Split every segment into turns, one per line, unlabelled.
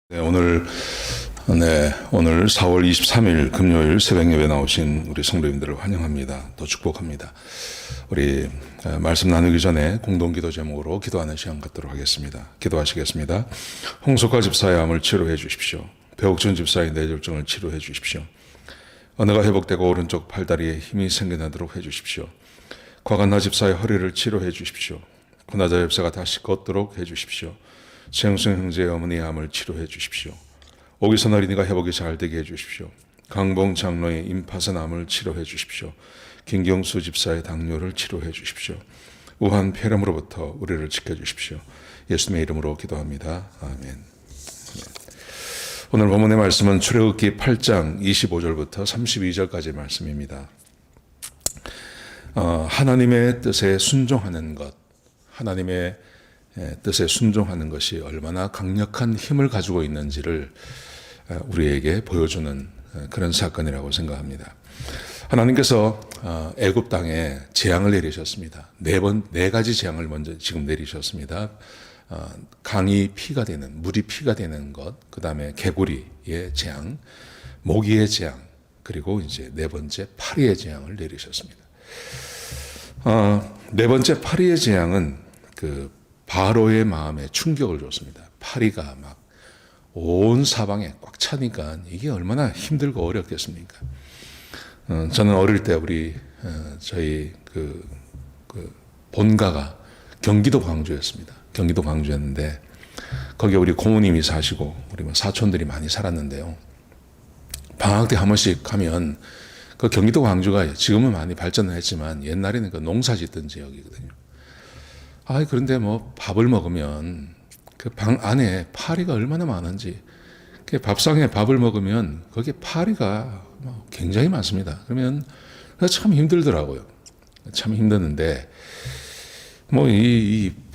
오늘 4월 23일 금요일 새벽 예배 나오신 우리 성도님들을 환영합니다. 또 축복합니다. 우리 말씀 나누기 전에 공동기도 제목으로 기도하는 시간 갖도록 하겠습니다. 기도하시겠습니다. 홍석화 집사의 암을 치료해 주십시오. 배옥준 집사의 뇌졸중을 치료해 주십시오. 언어가 회복되고 오른쪽 팔다리에 힘이 생겨나도록 해 주십시오. 과간나 집사의 허리를 치료해 주십시오. 구나자 집사가 다시 걷도록 해 주십시오. 최영순 형제의 어머니의 암을 치료해 주십시오. 오기선 어린이가 회복이 잘 되게 해 주십시오. 강봉 장로의 임파선 암을 치료해 주십시오. 김경수 집사의 당뇨를 치료해 주십시오. 우한 폐렴으로부터 우리를 지켜주십시오. 예수님의 이름으로 기도합니다. 아멘. 오늘 본문의 말씀은 출애굽기 8장 25절부터 32절까지의 말씀입니다. 하나님의 뜻에 순종하는 것, 하나님의 뜻에 순종하는 것이 얼마나 강력한 힘을 가지고 있는지를 우리에게 보여주는 그런 사건이라고 생각합니다. 하나님께서 애굽 땅에 재앙을 내리셨습니다. 네 가지 재앙을 먼저 지금 내리셨습니다. 강이 피가 되는, 물이 피가 되는 것, 그 다음에 개구리의 재앙, 모기의 재앙, 그리고 이제 네 번째 파리의 재앙을 내리셨습니다. 네 번째 파리의 재앙은 바로의 마음에 충격을 줬습니다. 파리가 막 온 사방에 꽉 차니까 이게 얼마나 힘들고 어렵겠습니까? 저는 어릴 때 저희 본가가 경기도 광주였습니다. 경기도 광주였는데 거기에 우리 고모님이 사시고 우리 사촌들이 많이 살았는데요. 방학 때 한 번씩 가면 그 경기도 광주가 지금은 많이 발전을 했지만 옛날에는 그 농사 짓던 지역이거든요. 그런데 밥을 먹으면 그 방 안에 파리가 얼마나 많은지, 그 밥상에 밥을 먹으면 거기에 파리가 굉장히 많습니다. 그러면 참 힘들더라고요. 참 힘드는데,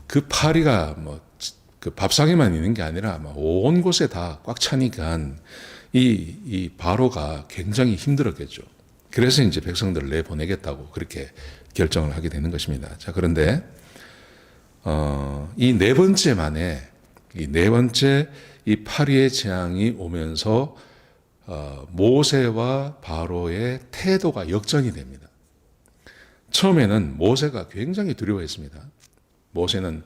그 파리가 그 밥상에만 있는 게 아니라 온 곳에 다 꽉 차니까 이 바로가 굉장히 힘들었겠죠. 그래서 이제 백성들을 내보내겠다고 그렇게 결정을 하게 되는 것입니다. 자, 그런데 이 네 번째 이 파리의 재앙이 오면서 모세와 바로의 태도가 역전이 됩니다. 처음에는 모세가 굉장히 두려워했습니다. 모세는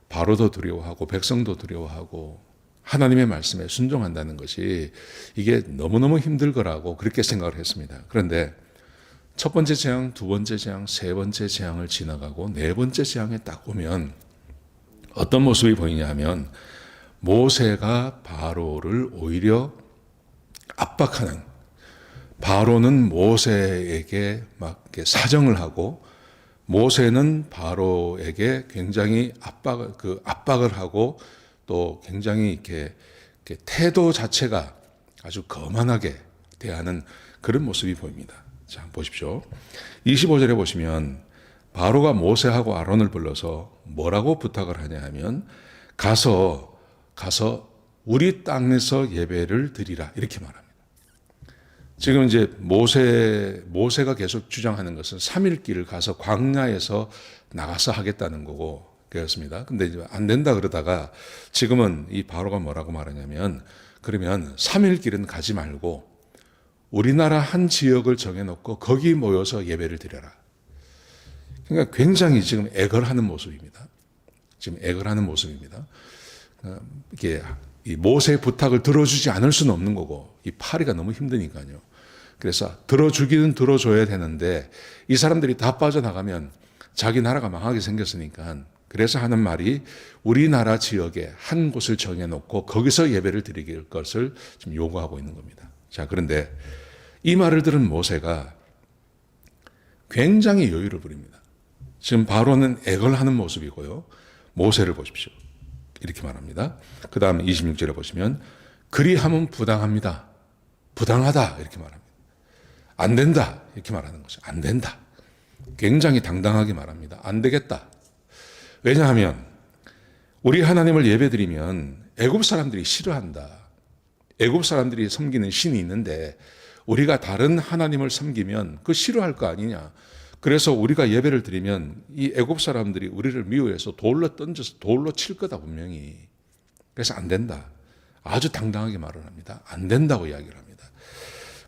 바로도 두려워하고 백성도 두려워하고 하나님의 말씀에 순종한다는 것이 이게 너무너무 힘들 거라고 그렇게 생각을 했습니다. 그런데 첫 번째 재앙, 두 번째 재앙, 세 번째 재앙을 지나가고 네 번째 재앙에 딱 오면 어떤 모습이 보이냐 하면 모세가 바로를 오히려 압박하는, 바로는 모세에게 막 사정을 하고 모세는 바로에게 굉장히 압박을 하고 또 굉장히 이렇게 태도 자체가 아주 거만하게 대하는 그런 모습이 보입니다. 자, 보십시오. 25절에 보시면 바로가 모세하고 아론을 불러서 뭐라고 부탁을 하냐 하면 가서 우리 땅에서 예배를 드리라 이렇게 말합니다. 지금 이제 모세가 계속 주장하는 것은 3일길을 가서 광야에서 나가서 하겠다는 거고 그렇습니다. 근데 이제 안 된다 그러다가 지금은 이 바로가 뭐라고 말하냐면 그러면 3일길은 가지 말고 우리나라 한 지역을 정해놓고 거기 모여서 예배를 드려라. 그러니까 굉장히 지금 애걸하는 모습입니다. 이게 이 모세의 부탁을 들어주지 않을 수는 없는 거고 이 파리가 너무 힘드니까요. 그래서 들어주기는 들어줘야 되는데 이 사람들이 다 빠져나가면 자기 나라가 망하게 생겼으니까 그래서 하는 말이 우리나라 지역에 한 곳을 정해놓고 거기서 예배를 드릴 것을 지금 요구하고 있는 겁니다. 자, 그런데 이 말을 들은 모세가 굉장히 여유를 부립니다. 지금 바로는 애걸하는 모습이고요. 모세를 보십시오. 이렇게 말합니다. 그 다음 26절에 보시면 그리하면 부당합니다. 부당하다 이렇게 말합니다. 안 된다 이렇게 말하는 거죠. 안 된다. 굉장히 당당하게 말합니다. 안 되겠다. 왜냐하면 우리 하나님을 예배드리면 애굽 사람들이 싫어한다. 애굽 사람들이 섬기는 신이 있는데 우리가 다른 하나님을 섬기면 그 싫어할 거 아니냐. 그래서 우리가 예배를 드리면 이 애굽 사람들이 우리를 미워해서 돌로 던져서 돌로 칠 거다 분명히. 그래서 안 된다. 아주 당당하게 말을 합니다. 안 된다고 이야기를 합니다.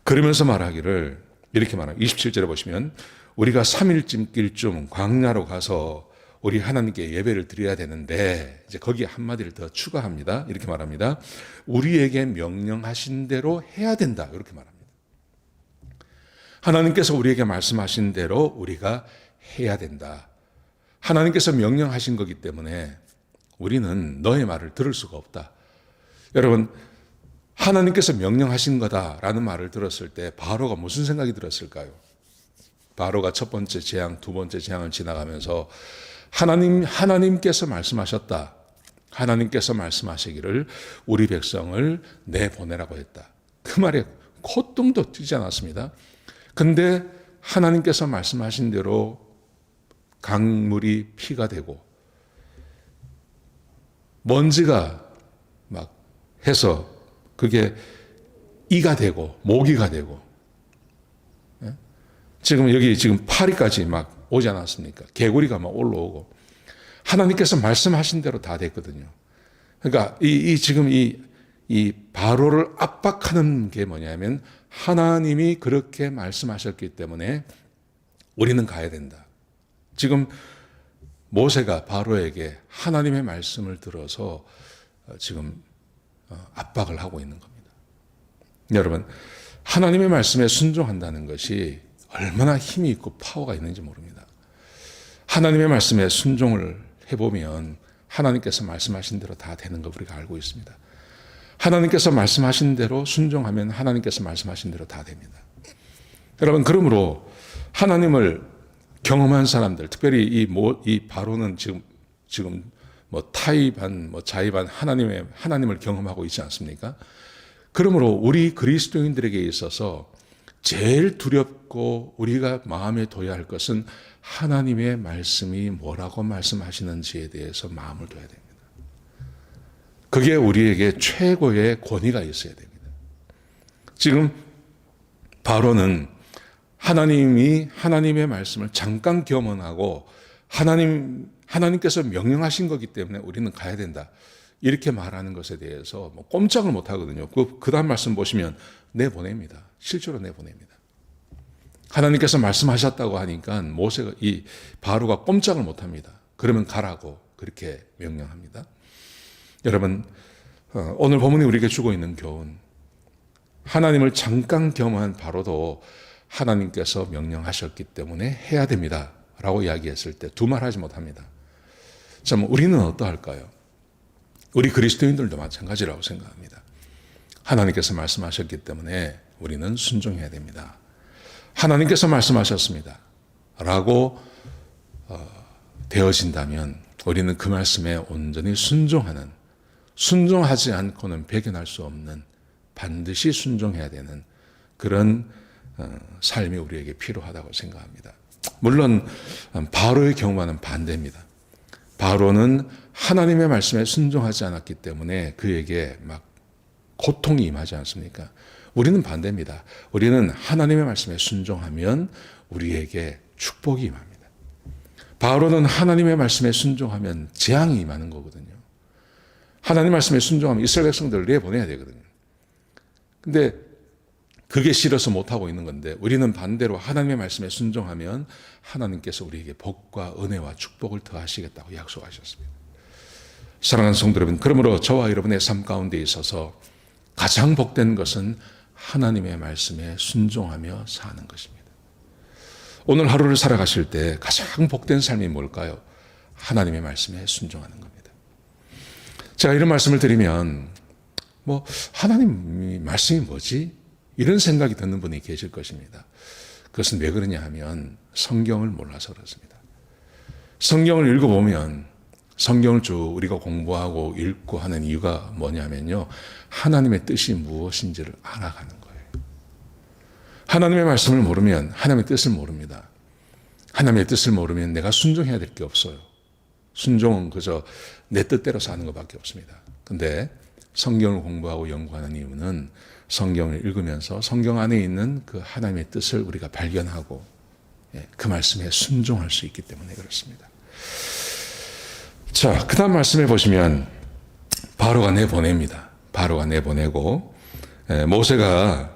그러면서 말하기를 이렇게 말합니다. 27절에 보시면 우리가 3일쯤 길쯤 광야로 가서 우리 하나님께 예배를 드려야 되는데 이제 거기에 한마디를 더 추가합니다. 이렇게 말합니다. 우리에게 명령하신 대로 해야 된다. 이렇게 말합니다. 하나님께서 우리에게 말씀하신 대로 우리가 해야 된다. 하나님께서 명령하신 거기 때문에 우리는 너의 말을 들을 수가 없다. 여러분, 하나님께서 명령하신 거다라는 말을 들었을 때 바로가 무슨 생각이 들었을까요? 바로가 첫 번째 재앙, 두 번째 재앙을 지나가면서 하나님께서 말씀하셨다. 하나님께서 말씀하시기를 우리 백성을 내보내라고 했다. 그 말에 콧등도 뛰지 않았습니다. 근데 하나님께서 말씀하신 대로 강물이 피가 되고 먼지가 막 해서 그게 이가 되고 모기가 되고 지금 여기 지금 파리까지 막 오지 않았습니까? 개구리가 막 올라오고 하나님께서 말씀하신 대로 다 됐거든요. 그러니까 지금 이 바로를 압박하는 게 뭐냐면 하나님이 그렇게 말씀하셨기 때문에 우리는 가야 된다. 지금 모세가 바로에게 하나님의 말씀을 들어서 지금 압박을 하고 있는 겁니다. 여러분, 하나님의 말씀에 순종한다는 것이 얼마나 힘이 있고 파워가 있는지 모릅니다. 하나님의 말씀에 순종을 해보면 하나님께서 말씀하신 대로 다 되는 거 우리가 알고 있습니다. 하나님께서 말씀하신 대로 순종하면 하나님께서 말씀하신 대로 다 됩니다. 여러분, 그러므로 하나님을 경험한 사람들, 특별히 이 바로는 지금 뭐 타이반, 뭐 자이반 하나님을 경험하고 있지 않습니까? 그러므로 우리 그리스도인들에게 있어서 제일 두렵고 우리가 마음에 둬야 할 것은 하나님의 말씀이 뭐라고 말씀하시는지에 대해서 마음을 둬야 됩니다. 그게 우리에게 최고의 권위가 있어야 됩니다. 지금 바로는 하나님의 말씀을 잠깐 겸언하고 하나님께서 명령하신 거기 때문에 우리는 가야 된다. 이렇게 말하는 것에 대해서 뭐 꼼짝을 못 하거든요. 그 다음 말씀 보시면 내보냅니다. 실제로 내보냅니다. 하나님께서 말씀하셨다고 하니까 이 바로가 꼼짝을 못 합니다. 그러면 가라고 그렇게 명령합니다. 여러분, 오늘 본문이 우리에게 주고 있는 교훈, 하나님을 잠깐 겸한 바로도 하나님께서 명령하셨기 때문에 해야 됩니다 라고 이야기했을 때 두 말 하지 못합니다. 참, 우리는 어떠할까요? 우리 그리스도인들도 마찬가지라고 생각합니다. 하나님께서 말씀하셨기 때문에 우리는 순종해야 됩니다. 하나님께서 말씀하셨습니다 라고 되어진다면 우리는 그 말씀에 온전히 순종하지 않고는 배견할 수 없는, 반드시 순종해야 되는 그런 삶이 우리에게 필요하다고 생각합니다. 물론 바로의 경우와는 반대입니다. 바로는 하나님의 말씀에 순종하지 않았기 때문에 그에게 막 고통이 임하지 않습니까? 우리는 반대입니다. 우리는 하나님의 말씀에 순종하면 우리에게 축복이 임합니다. 바로는 하나님의 말씀에 순종하면 재앙이 임하는 거거든요. 하나님 말씀에 순종하면 이스라엘 백성들을 내보내야 되거든요. 근데 그게 싫어서 못하고 있는 건데 우리는 반대로 하나님의 말씀에 순종하면 하나님께서 우리에게 복과 은혜와 축복을 더하시겠다고 약속하셨습니다. 사랑하는 성도 여러분, 그러므로 저와 여러분의 삶 가운데 있어서 가장 복된 것은 하나님의 말씀에 순종하며 사는 것입니다. 오늘 하루를 살아가실 때 가장 복된 삶이 뭘까요? 하나님의 말씀에 순종하는 겁니다. 제가 이런 말씀을 드리면 하나님 말씀이 뭐지? 이런 생각이 드는 분이 계실 것입니다. 그것은 왜 그러냐 하면 성경을 몰라서 그렇습니다. 성경을 읽어보면 성경을 쭉 우리가 공부하고 읽고 하는 이유가 뭐냐면요, 하나님의 뜻이 무엇인지를 알아가는 거예요. 하나님의 말씀을 모르면 하나님의 뜻을 모릅니다. 하나님의 뜻을 모르면 내가 순종해야 될 게 없어요. 순종은 그저 내 뜻대로 사는 것밖에 없습니다. 근데 성경을 공부하고 연구하는 이유는 성경을 읽으면서 성경 안에 있는 그 하나님의 뜻을 우리가 발견하고 그 말씀에 순종할 수 있기 때문에 그렇습니다. 자, 그 다음 말씀해 보시면 바로가 내보냅니다. 바로가 내보내고 모세가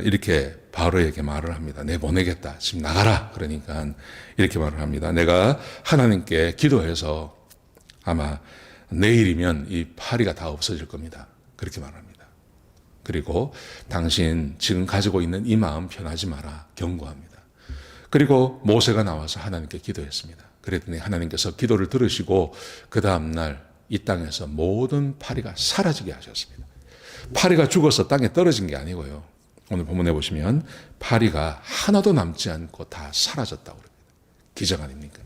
이렇게 바로에게 말을 합니다. 내보내겠다. 지금 나가라. 그러니까 이렇게 말을 합니다. 내가 하나님께 기도해서 아마 내일이면 이 파리가 다 없어질 겁니다. 그렇게 말합니다. 그리고 당신 지금 가지고 있는 이 마음 변하지 마라. 경고합니다. 그리고 모세가 나와서 하나님께 기도했습니다. 그랬더니 하나님께서 기도를 들으시고 그 다음날 이 땅에서 모든 파리가 사라지게 하셨습니다. 파리가 죽어서 땅에 떨어진 게 아니고요. 오늘 본문에 보시면 파리가 하나도 남지 않고 다 사라졌다고 그럽니다. 기적 아닙니까?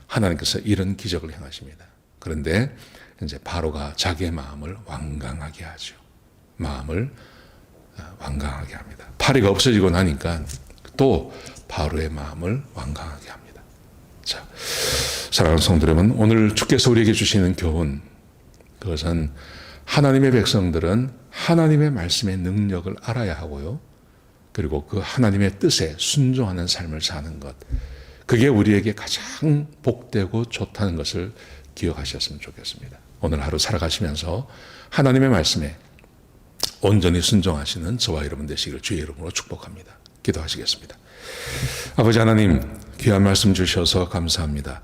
하나님께서 이런 기적을 행하십니다. 그런데 이제 바로가 자기의 마음을 완강하게 하죠. 마음을 완강하게 합니다. 파리가 없어지고 나니까 또 바로의 마음을 완강하게 합니다. 자, 사랑하는 성도 여러분, 오늘 주께서 우리에게 주시는 교훈, 그것은 하나님의 백성들은 하나님의 말씀의 능력을 알아야 하고요. 그리고 그 하나님의 뜻에 순종하는 삶을 사는 것, 그게 우리에게 가장 복되고 좋다는 것을 기억하셨으면 좋겠습니다. 오늘 하루 살아가시면서 하나님의 말씀에 온전히 순종하시는 저와 여러분 되시기를 주의 이름으로 축복합니다. 기도하시겠습니다. 아버지 하나님, 귀한 말씀 주셔서 감사합니다.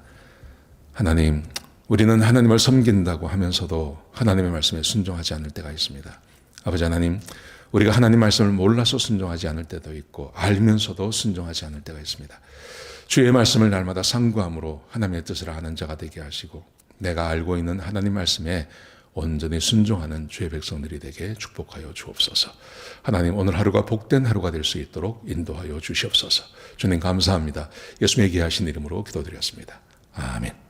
하나님, 우리는 하나님을 섬긴다고 하면서도 하나님의 말씀에 순종하지 않을 때가 있습니다. 아버지 하나님, 우리가 하나님 말씀을 몰라서 순종하지 않을 때도 있고 알면서도 순종하지 않을 때가 있습니다. 주의 말씀을 날마다 상고함으로 하나님의 뜻을 아는 자가 되게 하시고 내가 알고 있는 하나님 말씀에 온전히 순종하는 주의 백성들이 되게 축복하여 주옵소서. 하나님, 오늘 하루가 복된 하루가 될 수 있도록 인도하여 주시옵소서. 주님 감사합니다. 예수님의 귀하신 이름으로 기도드렸습니다. 아멘.